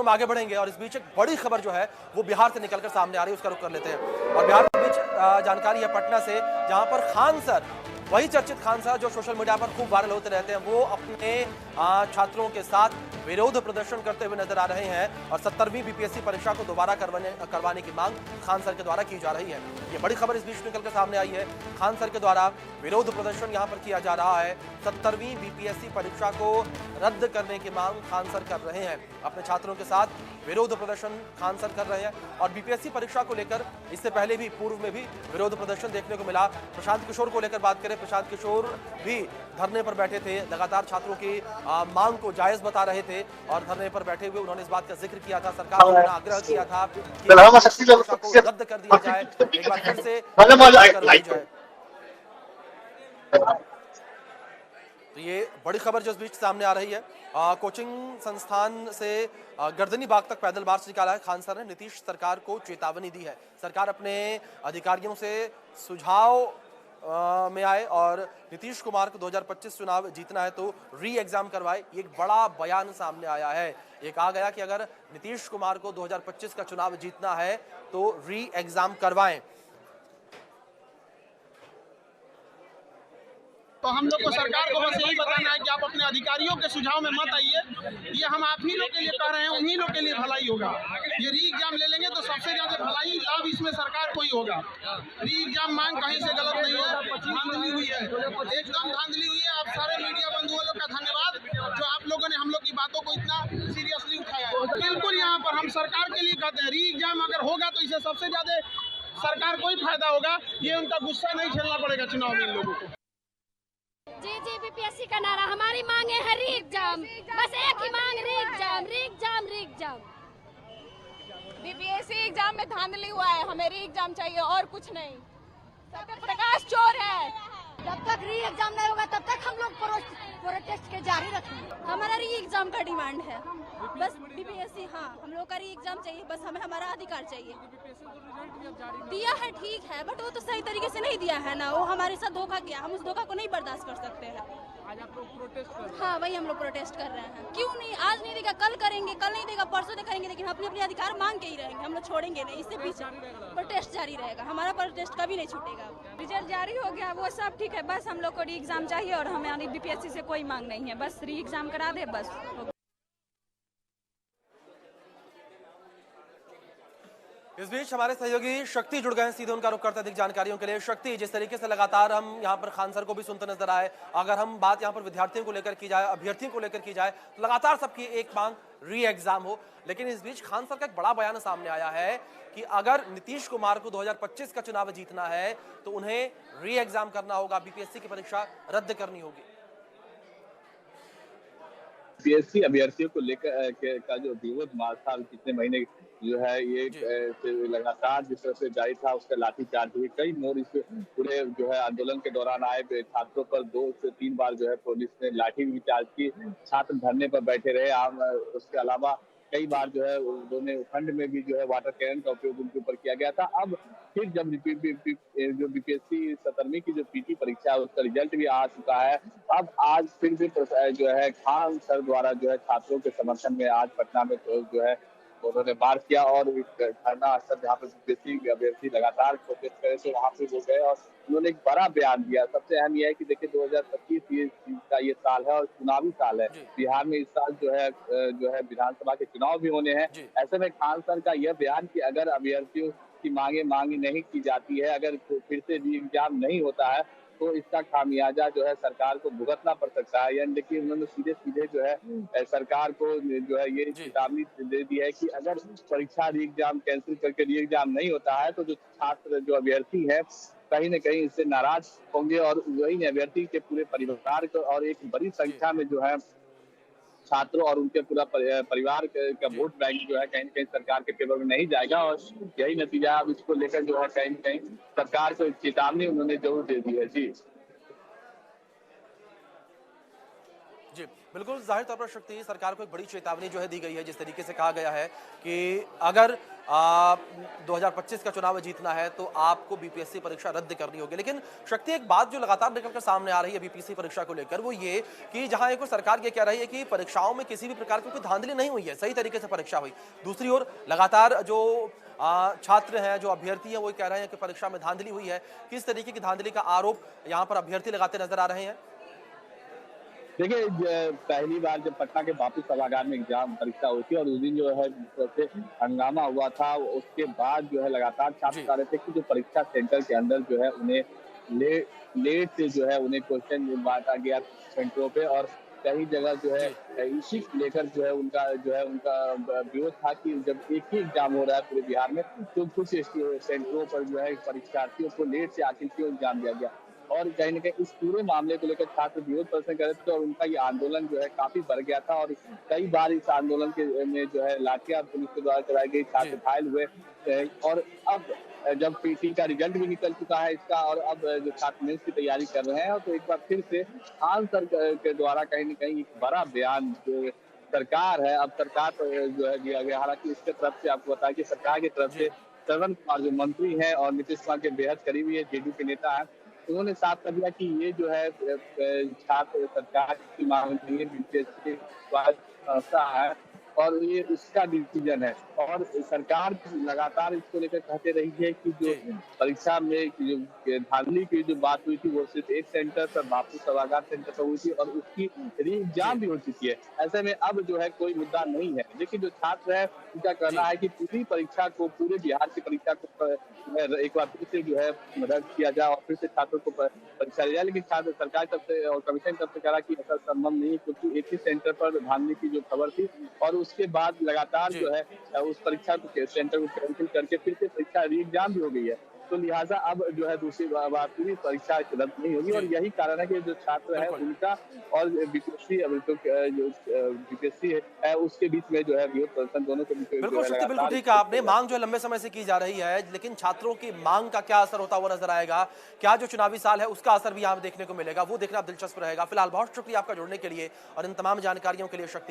में आगे बढ़ेंगे और इस बीच एक बड़ी खबर जो है वो बिहार से निकलकर सामने आ रही है, उसका रुख कर लेते हैं। और बिहार के बीच जानकारी है पटना से, जहां पर खान सर, वही चर्चित खान सर जो सोशल मीडिया पर खूब वायरल होते रहते हैं, वो अपने छात्रों के साथ विरोध प्रदर्शन करते हुए नजर आ रहे हैं और 70वीं बीपीएससी परीक्षा को दोबारा करवाने की मांग खान सर के द्वारा की जा रही है। ये बड़ी खबर इस बीच निकलकर सामने आई है। खान सर के द्वारा विरोध प्रदर्शन यहां पर किया जा रहा है। 70वीं बीपीएससी परीक्षा को रद्द करने की मांग खान सर कर रहे हैं। अपने छात्रों के साथ विरोध प्रदर्शन खान सर कर रहे हैं और बीपीएससी परीक्षा को लेकर इससे पहले भी, पूर्व में भी विरोध प्रदर्शन देखने को मिला। प्रशांत किशोर को लेकर बात करें, प्रशांत किशोर भी धरने पर बैठे थे, लगातार छात्रों की मांग को जायज बता रहे थे और धरने पर बैठे हुए उन्होंने इस बात का जिक्र किया था, सरकार को आग्रह किया था कि परीक्षा को रद्द कर दिया जाए, एक बार फिर से करवाई जाए। तो ये बड़ी खबर जो इस बीच सामने आ रही है। कोचिंग संस्थान से गर्दनी बाग तक पैदल मार्च निकाला है खान सर ने। नीतीश सरकार को चेतावनी दी है, सरकार अपने अधिकारियों से सुझाव में आए और नीतीश कुमार को 2025 चुनाव जीतना है तो री एग्जाम करवाए। ये एक बड़ा बयान सामने आया है। ये कहा गया कि अगर नीतीश कुमार को 2025 का चुनाव जीतना है तो री एग्जाम करवाएं। तो हम लोग को सरकार को बस यही बताना है कि आप अपने अधिकारियों के सुझाव में मत आइए। ये हम आप ही लोग के लिए कह रहे हैं, उन्हीं लोग के लिए भलाई होगा। ये री एग्जाम ले लेंगे तो सबसे ज्यादा भलाई लाभ इसमें सरकार को ही होगा। री एग्जाम मांग कहीं से गलत नहीं है, धांधली हुई है, एकदम धांधली हुई है। आप सारे मीडिया बंधुओं लोग का धन्यवाद जो आप लोगों ने हम लोग की बातों को इतना सीरियसली उठाया है। बिल्कुल यहाँ पर हम सरकार के लिए कहते हैं, री एग्जाम अगर होगा तो इसे सबसे ज्यादा सरकार को ही फायदा होगा। ये उनका गुस्सा नहीं झेलना पड़ेगा चुनाव में इन लोगों को। जी बीपीएससी का नारा, हमारी मांगे है री एग्जाम, बस एक ही मांग, री एग्जाम, री एग्जाम, री एग्जाम। बीपीएससी एग्जाम में धांधली हुआ है, हमें री एग्जाम चाहिए और कुछ नहीं। सत्य प्रकाश चोर है। जब तक री एग्जाम नहीं होगा तब तक हम लोग प्रोटेस्ट के जारी रखेंगे। हमारा री एग्जाम का डिमांड है, बस बीपीएससी, हाँ हम लोग का री एग्जाम चाहिए, बस हमें हमारा अधिकार चाहिए। दिया है ठीक है, बट वो तो सही तरीके से नहीं दिया है ना, वो हमारे साथ धोखा किया, हम उस धोखा को नहीं बर्दाश्त कर सकते हैं। आज आप लोग प्रोटेस्ट कर रहे हैं? हाँ वही हम लोग प्रोटेस्ट कर रहे हैं। क्यों नहीं, आज नहीं देगा कल करेंगे, कल नहीं देगा परसों करेंगे, लेकिन अपने अपने अधिकार मांग के ही रहेंगे, हम लोग छोड़ेंगे नहीं। इससे पीछे प्रोटेस्ट जारी रहेगा, हमारा प्रोटेस्ट कभी नहीं छूटेगा। रिजल्ट जारी हो गया, वो सब ठीक है, बस हम लोग को री एग्जाम चाहिए और हमें बीपीएससी से कोई मांग नहीं है, बस री एग्जाम करा दे बस। इस बीच हमारे सहयोगी शक्ति जुड़ गए हैं, सीधे उनका रुख करते अधिक जानकारियों के लिए। शक्ति, जिस तरीके से लगातार हम यहाँ पर खान सर को भी सुनते नजर आए, अगर हम बात यहाँ पर विद्यार्थियों को लेकर की जाए, अभ्यर्थियों को लेकर की जाए, तो लगातार सबकी एक मांग री एग्जाम हो। लेकिन इस बीच खान सर का एक बड़ा बयान सामने आया है कि अगर नीतीश कुमार को 2025 का चुनाव जीतना है तो उन्हें री एग्जाम करना होगा, बीपीएससी की परीक्षा रद्द करनी होगी। बीपीएससी अभ्यर्थियों को लेकर का जो विरोध मार्च था पिछले महीने जो है ये लगातार जिस तरह से जारी था, उसका लाठीचार्ज हुई। कई मोड़ इस पूरे जो है आंदोलन के दौरान आए छात्रों पर 2 से 3 बार जो है पुलिस ने लाठी भी चार्ज की, छात्र धरने पर बैठे रहे। उसके अलावा कई बार जो है उन्होंने खंड में भी जो है वाटर कैनन का उपयोग उनके ऊपर किया गया था। अब फिर जब जो बीपीएससी 70वीं की जो पीटी परीक्षा है उसका रिजल्ट भी आ चुका है, अब आज फिर भी जो है खान सर द्वारा जो है छात्रों के समर्थन में आज पटना में जो है उन्होंने मार्च किया और धरना स्थल जहाँ पर बीपीएससी अभ्यर्थी लगातार प्रोटेस्ट करे थे वहाँ पे वो गए और उन्होंने एक बड़ा बयान दिया। सबसे अहम यह है कि देखिए 2025 का ये साल है और चुनावी साल है। बिहार में इस साल जो है विधानसभा के चुनाव भी होने हैं। ऐसे में खान सर का यह बयान कि अगर अभ्यर्थियों की मांगी नहीं की जाती है, अगर फिर से री एग्जाम नहीं होता है तो इसका खामियाजा जो है सरकार को भुगतना पड़ सकता है। यानी देखिए उन्होंने सीधे जो है सरकार को जो है ये चेतावनी दे दी है कि अगर परीक्षा री एग्जाम कैंसिल करके री एग्जाम नहीं होता है तो जो छात्र जो अभ्यर्थी है कहीं न कहीं इससे नाराज होंगे और वही अभ्यर्थी के पूरे परिवार को और एक बड़ी संख्या में जो है छात्रों और उनके पूरा परिवार का वोट बैंक जो है कहीं न कहीं सरकार के फेवर में नहीं जाएगा और यही नतीजा अब इसको लेकर जो है कहीं न कहीं सरकार को चेतावनी उन्होंने जरूर दे दी है। जी बिल्कुल, जाहिर तौर पर शक्ति सरकार को एक बड़ी चेतावनी जो है दी गई है। जिस तरीके से कहा गया है कि अगर 2025 का चुनाव जीतना है तो आपको बीपीएससी परीक्षा रद्द करनी होगी। लेकिन शक्ति, एक बात जो लगातार निकलकर सामने आ रही है बीपीएससी परीक्षा को लेकर, वो ये कि जहां एक ओर सरकार ये कह रही है कि परीक्षाओं में किसी भी प्रकार की कोई धांधली नहीं हुई है, सही तरीके से परीक्षा हुई, दूसरी ओर लगातार जो छात्र हैं, जो अभ्यर्थी हैं, वो कह रहे हैं कि परीक्षा में धांधली हुई है। किस तरीके की धांधली का आरोप यहाँ पर अभ्यर्थी लगाते नजर आ रहे हैं? देखिए, पहली बार जब पटना के बापू सभागार में एग्जाम परीक्षा हुई थी और उस दिन जो है हंगामा हुआ था, उसके बाद जो है लगातार छात्र बता रहे थे कि जो परीक्षा सेंटर के अंदर जो है उन्हें लेट से जो है उन्हें क्वेश्चन बांटा गया सेंटरों पे, और कई जगह जो है इसी को लेकर जो है उनका विरोध था कि जब एक ही एग्जाम हो रहा है पूरे बिहार में, तो कुछ सेंटरों पर जो है परीक्षार्थियों को लेट से आखिर क्यों एग्जाम दिया गया। और कहीं न कहीं इस पूरे मामले को लेकर छात्र विरोध प्रदर्शन कर रहे थे और उनका ये आंदोलन जो है काफी बढ़ गया था, और कई बार इस आंदोलन के में जो है लाठियां पुलिस के द्वारा चलाई गई, छात्र घायल हुए। और अब जब पीटी का रिजल्ट भी निकल चुका है इसका, और अब जो छात्र मेंस की तैयारी कर रहे हैं, तो एक बार फिर से खान सर के द्वारा कहीं न कहीं एक बड़ा बयान जो सरकार है, अब सरकार जो है दिया गया। हालांकि इसके तरफ से आपको बताया कि सरकार की तरफ से श्रवण कुमार जो मंत्री हैं और नीतीश कुमार के बेहद करीबी है, जेडीयू के नेता हैं, उन्होंने साफ कर दिया कि ये जो है छात्र सरकार की मांग नहीं है, बीपीएससी संस्था है और ये उसका डिसीजन है। और सरकार लगातार इसको लेकर कहते रही है कि जो परीक्षा में जो धांधली की जो बात हुई थी वो सिर्फ एक सेंटर पर, बापू सभागार सेंटर पर हुई थी, और उसकी री एग्जाम भी हो चुकी है। ऐसे में अब जो है कोई मुद्दा नहीं है। लेकिन जो छात्र है उनका कहना है कि पूरी परीक्षा को, पूरे बिहार की परीक्षा को एक बार फिर से जो है रद्द किया जाए और फिर से छात्रों को परीक्षा दी जाए। लेकिन छात्र सरकार तरफ से और कमीशन तरफ से कह रहा कि ऐसा संभव नहीं है, क्योंकि एक ही सेंटर पर धांधली की जो खबर थी, और उसके बाद लगातार जो है उस परीक्षा को सेंटर को कैंसिल करके फिर से परीक्षा री एग्जाम भी हो गई है। तो लिहाजा अब जो है दूसरी बार पूरी परीक्षा रद्द नहीं होगी, और यही कारण है कि जो छात्र है उनका और बीपीएससी जो बीपीएससी है उसके बीच में जो है विरोध प्रदर्शन दोनों के बीच में। बिल्कुल ठीक है आपने। मांग जो लंबे समय से की जा रही है, लेकिन छात्रों की मांग का क्या असर होता हुआ नजर आएगा, क्या जो चुनावी साल है उसका असर भी यहाँ देखने को मिलेगा, वो देखना दिलचस्प रहेगा। फिलहाल बहुत शुक्रिया आपका जुड़ने के लिए और इन तमाम जानकारियों के लिए शक्ति।